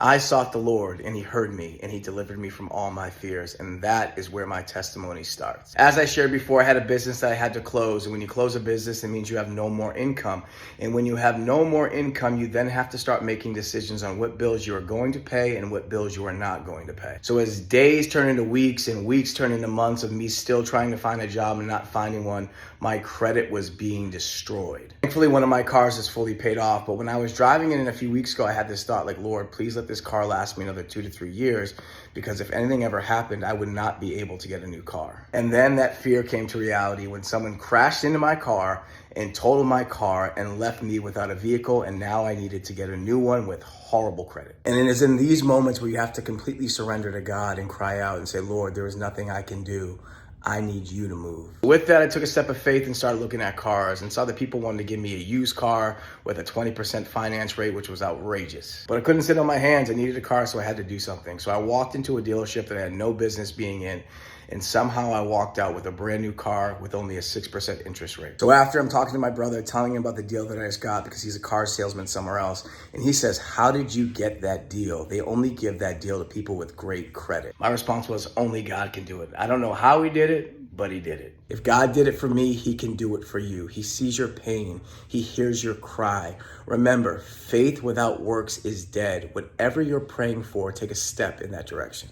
I sought the Lord and he heard me and he delivered me from all my fears. And that is where my testimony starts. As I shared before, I had a business that I had to close. And when you close a business, it means you have no more income. And when you have no more income, you then have to start making decisions on what bills you are going to pay and what bills you are not going to pay. So as days turn into weeks and weeks turn into months of me still trying to find a job and not finding one, my credit was being destroyed. Thankfully, one of my cars is fully paid off. But when I was driving in a few weeks ago, I had this thought like, Lord, please let this car last me another 2 to 3 years, because if anything ever happened, I would not be able to get a new car. And then that fear came to reality when someone crashed into my car and totaled my car and left me without a vehicle, and now I needed to get a new one with horrible credit. And it is in these moments where you have to completely surrender to God and cry out and say, Lord, there is nothing I can do. I need you to move. With that, I took a step of faith and started looking at cars and saw that people wanted to give me a used car with a 20% finance rate, which was outrageous. But I couldn't sit on my hands. I needed a car, so I had to do something. So I walked into a dealership that I had no business being in, and somehow I walked out with a brand new car with only a 6% interest rate. So after I'm talking to my brother, telling him about the deal that I just got because he's a car salesman somewhere else, and he says, how did you get that deal? They only give that deal to people with great credit. My response was, only God can do it. I don't know how he did it, but he did it. If God did it for me, he can do it for you. He sees your pain. He hears your cry. Remember, faith without works is dead. Whatever you're praying for, take a step in that direction.